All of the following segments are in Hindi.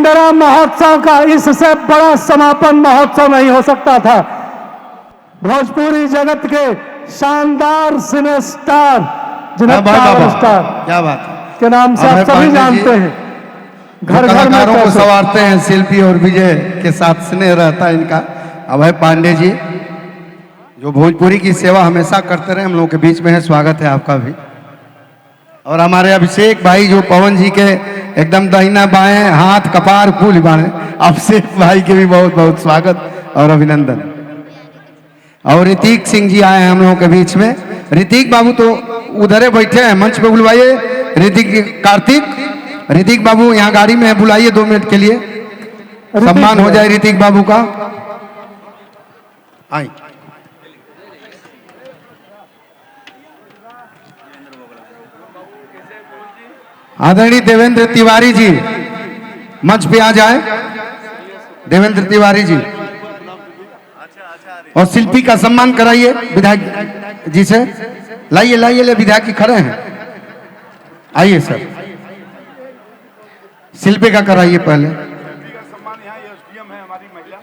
पिंडरा महोत्सव का इससे बड़ा समापन महोत्सव नहीं हो सकता था। भोजपुरी जगत के शानदार सिने स्टार, जिन्हें पावर स्टार क्या बात है के नाम से आप सभी जानते हैं, घर घर में को संवारते हैं। शिल्पी और विजय के साथ स्नेह रहता है इनका। अभय पांडे जी जो भोजपुरी की सेवा हमेशा करते रहे, हम लोगों के बीच में है। स्वागत है आपका भी। और हमारे अभिषेक भाई जो पवन जी के एकदम दाहिना बाएं हाथ कपार फूल बाणे, अभिषेक भाई के भी बहुत बहुत स्वागत और अभिनंदन। और ऋतिक सिंह जी आए हैं हम लोगों के बीच में। ऋतिक बाबू तो उधर बैठे हैं, मंच पे बुलवाइए। ऋतिक बाबू यहाँ गाड़ी में है, बुलाइए 2 मिनट के लिए, सम्मान हो जाए ऋतिक बाबू का। आई आदरणीय देवेंद्र तिवारी जी मंच पे आ जाए। देवेंद्र तिवारी जी और शिल्पी का सम्मान कराइए विधायक जी से। लाइए ले विधायक जी खड़े हैं, आइए सर। शिल्पी का कराइए पहले।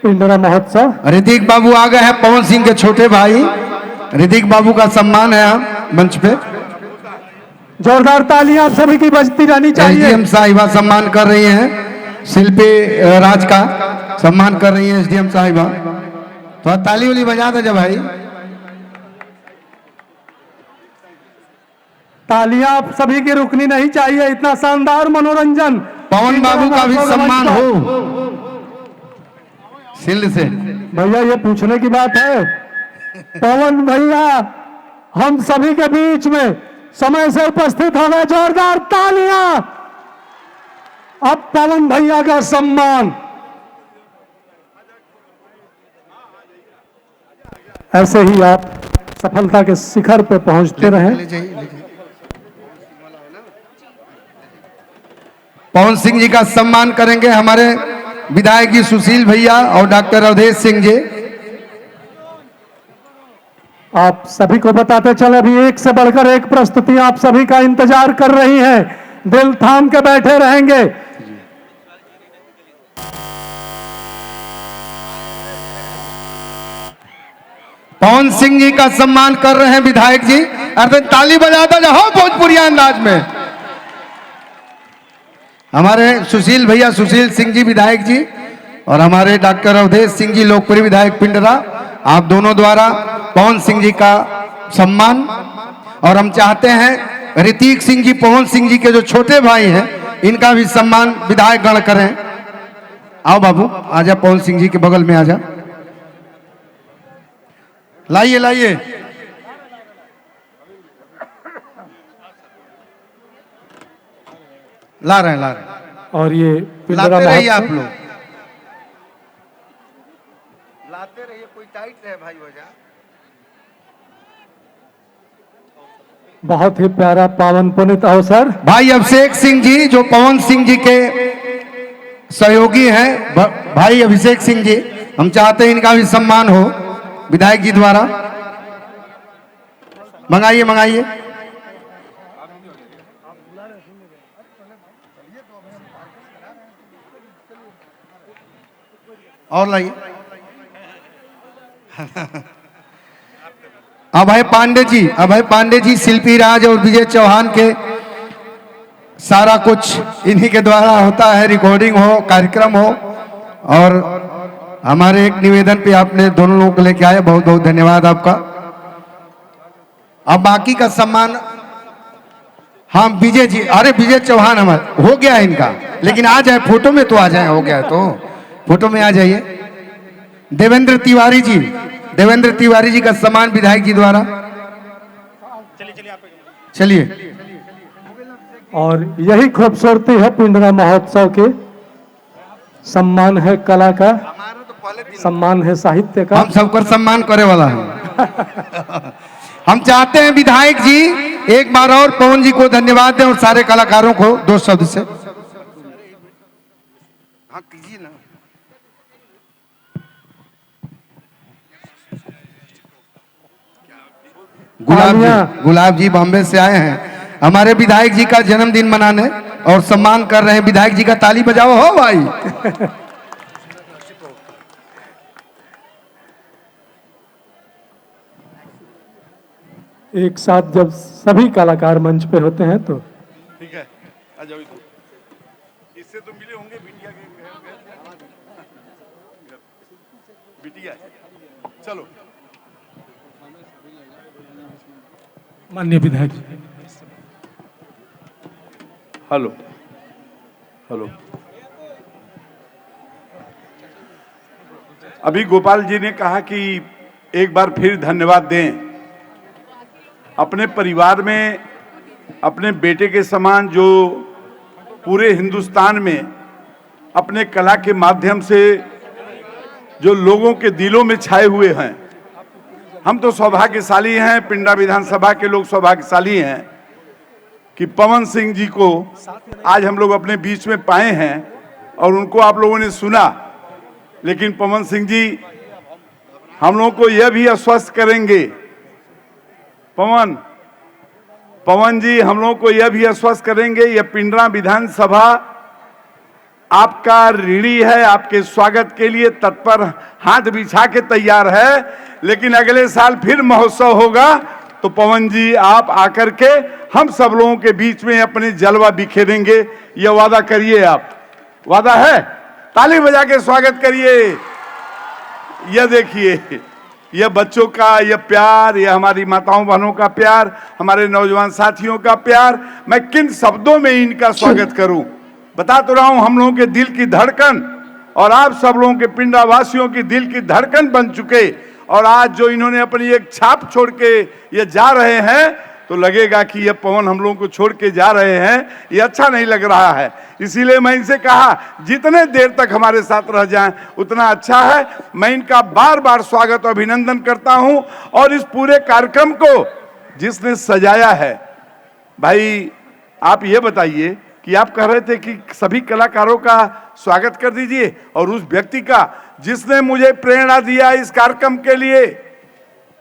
पिंडरा महोत्सव ऋतिक बाबू आ गए हैं, पवन सिंह के छोटे भाई। ऋतिक बाबू का सम्मान है मंच पे। जोरदार तालियां आप सभी की बजती रहनी चाहिए। एसडीएम साहिबा सम्मान कर रही हैं, शिल्पी राज का सम्मान कर रही हैं एसडीएम साहिबा। तो ताली उली बजा दो भाई। तालियां आप सभी की रुकनी नहीं चाहिए, इतना शानदार मनोरंजन। पवन बाबू का भी सम्मान हो सिल्ड से। भैया ये पूछने की बात है, पवन भैया हम सभी के बीच में समय से उपस्थित हो गए। जोरदार तालियां। अब पवन भैया का सम्मान। ऐसे ही आप सफलता के शिखर पे पहुंचते रहें। पवन सिंह जी का सम्मान करेंगे हमारे विधायक जी सुशील भैया और डॉक्टर अवधेश सिंह जी। आप सभी को बताते चले, अभी एक से बढ़कर एक प्रस्तुति आप सभी का इंतजार कर रही है। दिल थाम के बैठे रहेंगे। पवन सिंह जी का सम्मान कर रहे हैं विधायक जी। अरे ताली बजाता जाओ भोजपुरिया अंदाज में। हमारे सुशील भैया सुशील सिंह जी विधायक जी और हमारे डॉक्टर अवधेश सिंह जी लोकप्रिय विधायक पिंडरा, आप दोनों द्वारा पवन सिंह जी का सम्मान। और हम चाहते हैं ऋतिक सिंह जी पवन सिंह जी के जो छोटे भाई हैं इनका भी सम्मान विधायक गण करें। आओ बाबू आजा, पवन सिंह जी के बगल में आजा। लाइए ला रहे हैं। और ये लाते रहिए आप लोग, लाते रहिए, कोई टाइट रहे भाई वजह। बहुत ही प्यारा पावन पुनित अवसर। भाई अभिषेक सिंह जी जो पवन सिंह जी के सहयोगी हैं, भाई अभिषेक सिंह जी, हम चाहते हैं इनका भी सम्मान हो विधायक जी द्वारा। मंगाइए और लाइए। अभय पांडे जी शिल्पी राज और विजय चौहान के सारा कुछ इन्हीं के द्वारा होता है, रिकॉर्डिंग हो, कार्यक्रम हो। और हमारे एक निवेदन पे आपने दोनों लोगों को लेके आए, बहुत बहुत धन्यवाद आपका। अब बाकी का सम्मान हाँ विजय जी, अरे विजय चौहान हमारे हो गया इनका, लेकिन आ जाए फोटो में तो आ जाए, हो गया तो फोटो में आ जाइए। देवेंद्र तिवारी जी का सम्मान विधायक जी द्वारा। चलिए। और यही खूबसूरती है पिंडरा महोत्सव के। सम्मान है कला का, सम्मान है साहित्य का। हम सबको सम्मान करे वाला है। हम चाहते हैं विधायक जी एक बार और पवन जी को धन्यवाद दें और सारे कलाकारों को 2 शब्द से। हाँ कीजिए ना। गुलाब जी बॉम्बे से आए हैं हमारे विधायक जी का जन्मदिन मनाने, और सम्मान कर रहे हैं विधायक जी का। ताली बजाओ हो भाई। एक साथ जब सभी कलाकार मंच पे होते हैं तो ठीक है, आ जाओ इधर। इससे तो मिले होंगे बिटिया के बिटिया। चलो माननीय विधायक जी। Hello hello. अभी गोपाल जी ने कहा कि एक बार फिर धन्यवाद दें अपने परिवार में, अपने बेटे के समान जो पूरे हिंदुस्तान में अपने कला के माध्यम से जो लोगों के दिलों में छाए हुए हैं। हम तो सौभाग्यशाली हैं, पिंडा विधानसभा के लोग सौभाग्यशाली हैं कि पवन सिंह जी को आज हम लोग अपने बीच में पाए हैं और उनको आप लोगों ने सुना। लेकिन पवन सिंह जी हम लोगों को यह भी आश्वस्त करेंगे, पवन जी हम लोगों को यह भी आश्वस्त करेंगे, यह पिंडरा विधानसभा आपका ऋणी है, आपके स्वागत के लिए तत्पर हाथ बिछा के तैयार है। लेकिन अगले साल फिर महोत्सव होगा तो पवन जी आप आकर के हम सब लोगों के बीच में अपने जलवा बिखेरेंगे, यह वादा करिए आप। वादा है? ताली बजा के स्वागत करिए। यह देखिए, यह बच्चों का यह प्यार, यह हमारी माताओं बहनों का प्यार, हमारे नौजवान साथियों का प्यार, मैं किन शब्दों में इनका स्वागत करूं। बता तो रहा हूं, हम लोगों के दिल की धड़कन और आप सब लोगों के पिंडा वासियों की दिल की धड़कन बन चुके। और आज जो इन्होंने अपनी एक छाप छोड़ के ये जा रहे हैं तो लगेगा कि ये पवन हम लोगों को छोड़ के जा रहे हैं, ये अच्छा नहीं लग रहा है। इसीलिए मैं इनसे कहा जितने देर तक हमारे साथ रह जाएं उतना अच्छा है। मैं इनका बार बार स्वागत और अभिनंदन करता हूं। और इस पूरे कार्यक्रम को जिसने सजाया है, भाई आप ये बताइए कि आप कह रहे थे कि सभी कलाकारों का स्वागत कर दीजिए, और उस व्यक्ति का जिसने मुझे प्रेरणा दिया इस कार्यक्रम के लिए।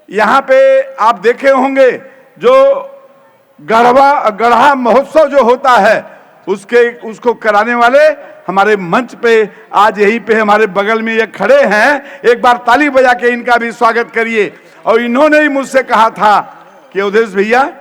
यहाँ पे आप देखे होंगे जो गढ़ा महोत्सव जो होता है उसको कराने वाले हमारे मंच पे आज यहीं पे हमारे बगल में ये खड़े हैं। एक बार ताली बजा के इनका भी स्वागत करिए। और इन्होंने ही मुझसे कहा था कि अवधेश भैया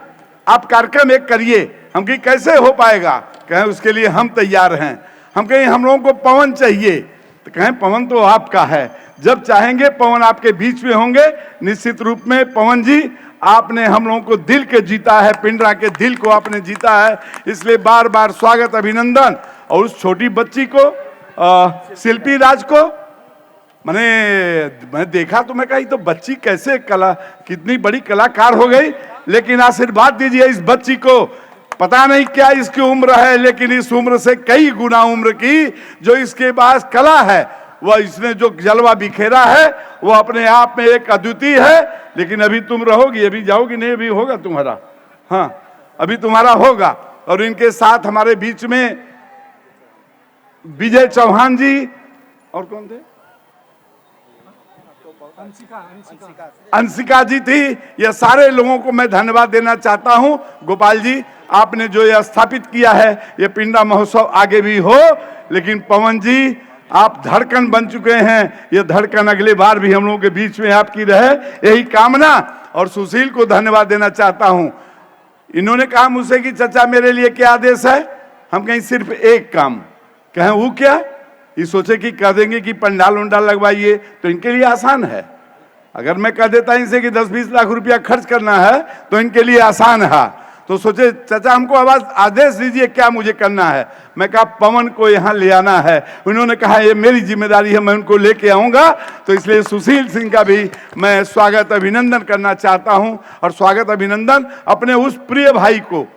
आप कार्यक्रम एक करिए। हम कहीं कैसे हो पाएगा, कहें उसके लिए हम तैयार हैं। हम कहीं हम लोगों को पवन चाहिए, तो कहें पवन तो आपका है, जब चाहेंगे पवन आपके बीच में होंगे। निश्चित रूप में पवन जी आपने हम लोगों को दिल के जीता है, पिंडरा के दिल को आपने जीता है, इसलिए बार बार स्वागत अभिनंदन। और उस छोटी बच्ची को शिल्पी राज को मैं देखा तो मैं कहा तो बच्ची कैसे कितनी बड़ी कलाकार हो गई। लेकिन आशीर्वाद दीजिए इस बच्ची को, पता नहीं क्या इसकी उम्र है, लेकिन इस उम्र से कई गुना उम्र की जो इसके पास कला है, वह इसने जो जलवा बिखेरा है वो अपने आप में एक अद्वितीय है। लेकिन अभी तुम रहोगी, अभी जाओगी नहीं, अभी होगा तुम्हारा। हाँ, अभी तुम्हारा होगा। और इनके साथ हमारे बीच में विजय चौहान जी और कौन थे, अंशिका जी थी। ये सारे लोगों को मैं धन्यवाद देना चाहता हूं। गोपाल जी आपने जो यह स्थापित किया है, ये पिंडा महोत्सव आगे भी हो। लेकिन पवन जी आप धड़कन बन चुके हैं, ये धड़कन अगले बार भी हम लोगों के बीच में आपकी रहे, यही कामना। और सुशील को धन्यवाद देना चाहता हूं। इन्होंने कहा मुझसे कि चाचा मेरे लिए क्या आदेश है। हम कहीं सिर्फ एक काम कहें, वो क्या, ये सोचे कि कह देंगे कि पंडाल उंडाल लगवाइए, तो इनके लिए आसान है। अगर मैं कह देता इनसे कि 10-20 लाख रुपया खर्च करना है तो इनके लिए आसान है। तो सोचे चाचा हमको आदेश दीजिए क्या मुझे करना है। मैं कहा पवन को यहाँ ले आना है। उन्होंने कहा ये मेरी जिम्मेदारी है, मैं उनको लेके आऊंगा। तो इसलिए सुशील सिंह का भी मैं स्वागत अभिनंदन करना चाहता हूं। और स्वागत अभिनंदन अपने उस प्रिय भाई को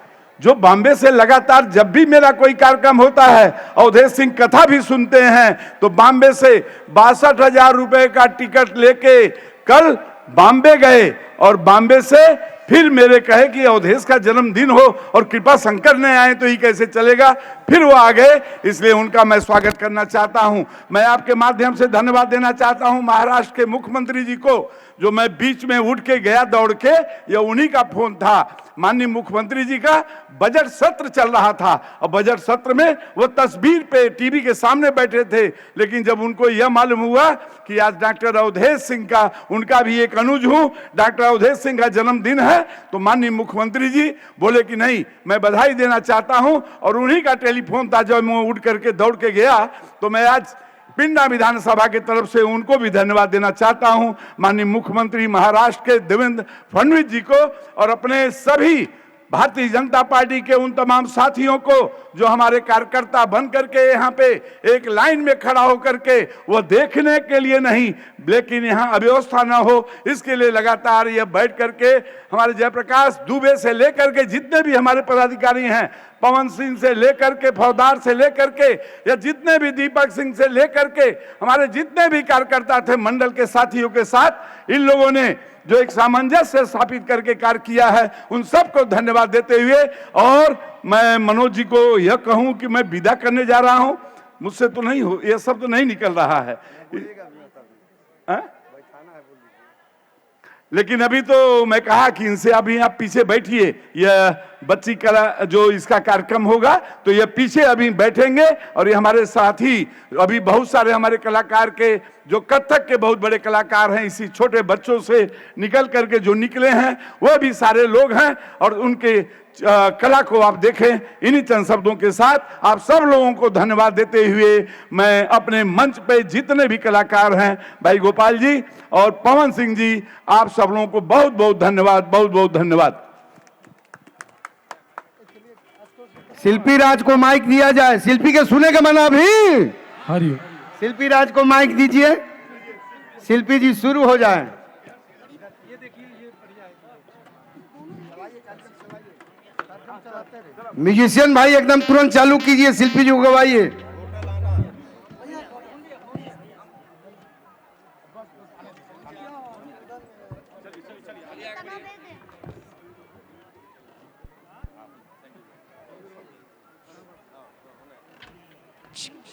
जो बॉम्बे से लगातार जब भी मेरा कोई कार्यक्रम होता है, अवधेश सिंह कथा भी सुनते हैं, तो बॉम्बे से 62,000 रुपए का टिकट लेके कल बॉम्बे गए और बॉम्बे से फिर मेरे कहे कि अवधेश का जन्मदिन हो और कृपा शंकर ने आए तो ये कैसे चलेगा, फिर वो आ गए। इसलिए उनका मैं स्वागत करना चाहता हूं। मैं आपके माध्यम से धन्यवाद देना चाहता हूं महाराष्ट्र के मुख्यमंत्री जी को, जो मैं बीच में उठ के गया दौड़ के, ये उन्हीं का फोन था। माननीय मुख्यमंत्री जी का बजट सत्र चल रहा था और बजट सत्र में वो तस्वीर पे टीवी के सामने बैठे थे, लेकिन जब उनको यह मालूम हुआ कि आज डॉक्टर अवधेश सिंह का, उनका भी एक अनुज हूं, डॉक्टर अवधेश सिंह का जन्मदिन है, तो माननीय मुख्यमंत्री जी बोले कि नहीं, मैं बधाई देना चाहता हूं। और उन्हीं का टेलीफोन था, जब मैं उठ करके दौड़ के गया तो मैं आज पिंडा विधानसभा की तरफ से उनको भी धन्यवाद देना चाहता हूं, माननीय मुख्यमंत्री महाराष्ट्र के देवेंद्र फडणवीस जी को और अपने सभी भारतीय जनता पार्टी के उन तमाम साथियों को जो हमारे कार्यकर्ता बन करके यहाँ पे एक लाइन में खड़ा होकर के वो देखने के लिए नहीं, लेकिन यहाँ अव्यवस्था ना हो इसके लिए लगातार ये बैठ करके हमारे जयप्रकाश दुबे से लेकर के जितने भी हमारे पदाधिकारी हैं, पवन सिंह से लेकर के, फौजदार से लेकर के, या जितने भी दीपक सिंह से लेकर के हमारे जितने भी कार्यकर्ता थे मंडल के साथियों के साथ, इन लोगों ने जो एक सामंजस्य स्थापित करके कार्य किया है, उन सबको धन्यवाद देते हुए, और मैं मनोज जी को यह कहूं कि मैं विदा करने जा रहा हूं, मुझसे तो नहीं हो, यह सब तो नहीं निकल रहा है, लेकिन अभी तो मैं कहा कि इनसे अभी आप पीछे बैठिए, यह बच्ची कला जो इसका कार्यक्रम होगा तो ये पीछे अभी बैठेंगे, और ये हमारे साथी अभी बहुत सारे हमारे कलाकार के जो कथक के बहुत बड़े कलाकार हैं, इसी छोटे बच्चों से निकल करके जो निकले हैं वह भी सारे लोग हैं, और उनके कला को आप देखें। इन्हीं चंद शब्दों के साथ आप सब लोगों को धन्यवाद देते हुए मैं अपने मंच पे जितने भी कलाकार हैं, भाई गोपाल जी और पवन सिंह जी, आप सब लोगों को बहुत बहुत धन्यवाद, बहुत बहुत धन्यवाद। शिल्पी राज को माइक दिया जाए, शिल्पी के सुने का मना भी, हरिओम। शिल्पी राज को माइक दीजिए, शिल्पी जी शुरू हो जाए। म्यूजिशियन भाई एकदम तुरंत चालू कीजिए, शिल्पी जी को गवाइए।